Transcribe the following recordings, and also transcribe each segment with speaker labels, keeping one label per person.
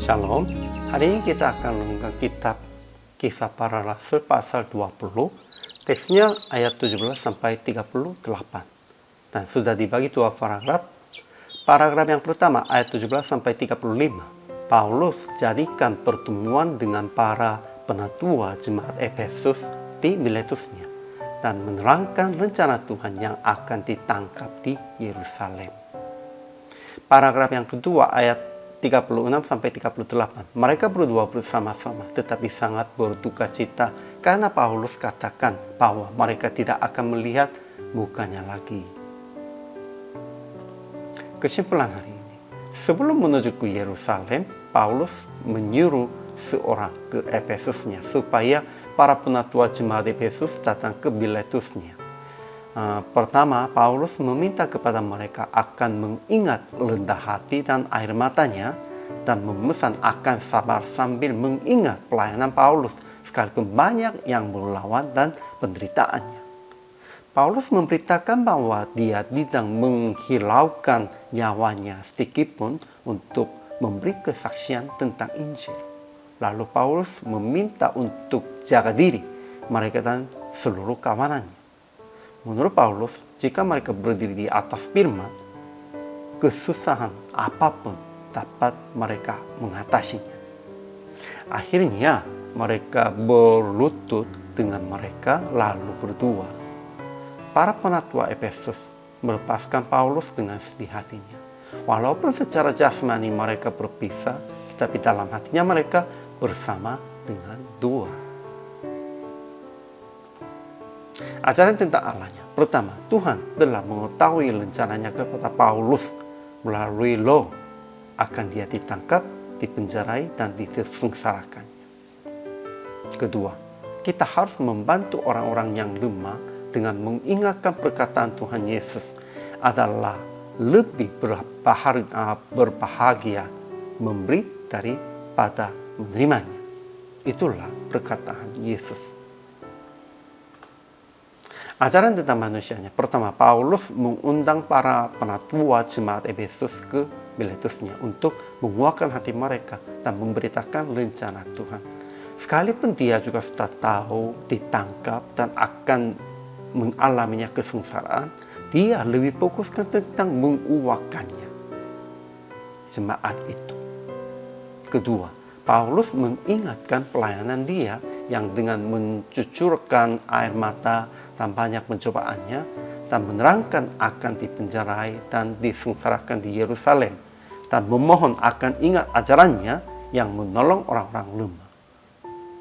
Speaker 1: Shalom, hari ini kita akan merenungkan kitab Kisah Para Rasul pasal 20, teksnya ayat 17 sampai 38. Dan sudah dibagi dua paragraf. Paragraf yang pertama ayat 17 sampai 35. Paulus jadikan pertemuan dengan para penatua jemaat Efesus di Miletusnya dan menerangkan rencana Tuhan yang akan ditangkap di Yerusalem. Paragraf yang kedua ayat 36 sampai 38. Mereka berdua bersama-sama tetapi sangat berduka cita karena Paulus katakan bahwa mereka tidak akan melihat mukanya lagi. Kesimpulan hari ini, sebelum menuju ke Yerusalem, Paulus menyuruh seorang ke Efesusnya supaya para penatua jemaat Efesus datang ke Miletusnya. Pertama, Paulus meminta kepada mereka akan mengingat rendah hati dan air matanya dan memesan akan sabar sambil mengingat pelayanan Paulus sekalipun banyak yang melawan dan penderitaannya. Paulus memberitakan bahwa dia tidak menghiraukan nyawanya sedikitpun untuk memberi kesaksian tentang Injil. Lalu Paulus meminta untuk jaga diri mereka dan seluruh kawanannya. Menurut Paulus, jika mereka berdiri di atas firman, kesusahan apapun dapat mereka mengatasinya. Akhirnya, mereka berlutut dengan mereka lalu berdua. Para penatua Efesus melepaskan Paulus dengan sedih hatinya. Walaupun secara jasmani mereka berpisah, tetapi dalam hatinya mereka bersama dengan dua. Ajaran tentang Allahnya. Pertama, Tuhan telah mengetahui rencananya kepada Paulus melalui law akan dia ditangkap, dipenjarai, dan disengsarakannya. Kedua, kita harus membantu orang-orang yang lemah dengan mengingatkan perkataan Tuhan Yesus adalah lebih berbahagia memberi daripada menerimanya. Itulah perkataan Yesus. Ajaran tentang manusianya. Pertama, Paulus mengundang para penatua jemaat Efesus ke Miletusnya untuk menguatkan hati mereka dan memberitakan rencana Tuhan. Sekalipun dia juga sudah tahu ditangkap dan akan mengalaminya kesengsaraan, dia lebih fokuskan tentang menguatkannya jemaat itu. Kedua, Paulus mengingatkan pelayanan dia yang dengan mencucurkan air mata dan banyak pencobaannya dan menerangkan akan dipenjarai dan disengsarakan di Yerusalem dan memohon akan ingat ajarannya yang menolong orang-orang lemah.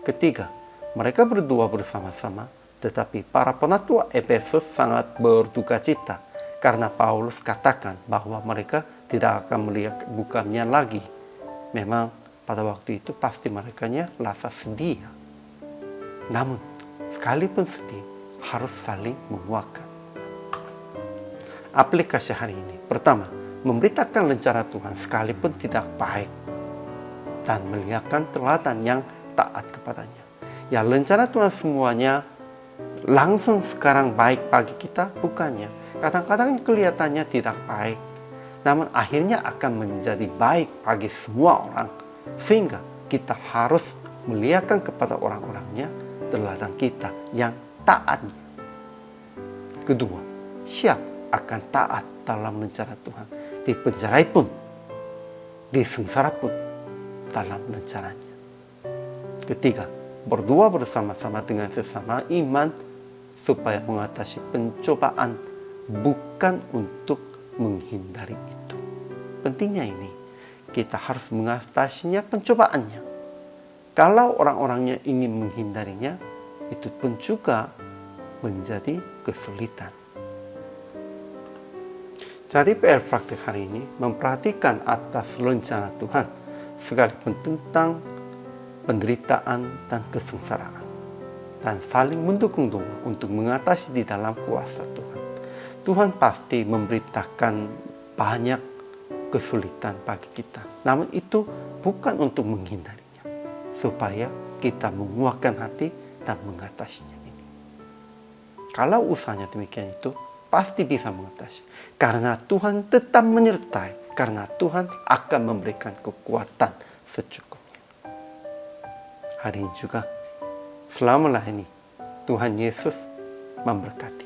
Speaker 1: Ketiga, mereka berdua bersama-sama, tetapi para penatua Efesus sangat berduka cita karena Paulus katakan bahwa mereka tidak akan melihat mukanya lagi. Memang pada waktu itu pasti mereka rasa sedih. Namun, sekalipun sedih, harus saling menguatkan. Aplikasi hari ini. Pertama, memberitakan rencana Tuhan sekalipun tidak baik dan melihatkan teladan yang taat kepadanya. Ya, rencana Tuhan semuanya langsung sekarang baik bagi kita, bukannya. Kadang-kadang kelihatannya tidak baik, namun akhirnya akan menjadi baik bagi semua orang. Sehingga kita harus melihatkan kepada orang-orangnya teladan kita yang taat. Kedua, siap akan taat dalam rencana Tuhan. Dipenjarai pun, disengsara pun dalam rencananya. Ketiga, berdua bersama-sama dengan sesama iman supaya mengatasi pencobaan, bukan untuk menghindari itu. Pentingnya ini, kita harus mengatasinya pencobaannya. Kalau orang-orangnya ingin menghindarinya, itu pun juga menjadi kesulitan. Jadi PR praktik hari ini memperhatikan atas rencana Tuhan sekalipun tentang penderitaan dan kesengsaraan dan saling mendukung doa untuk mengatasi di dalam kuasa Tuhan. Tuhan pasti memberitakan banyak kesulitan bagi kita. Namun itu bukan untuk menghindarinya, supaya kita menguatkan hati dan mengatasinya. Kalau usahanya demikian itu, pasti bisa mengatasi. Karena Tuhan tetap menyertai. Karena Tuhan akan memberikan kekuatan secukupnya. Hari ini juga selalu melayani. Tuhan Yesus memberkati.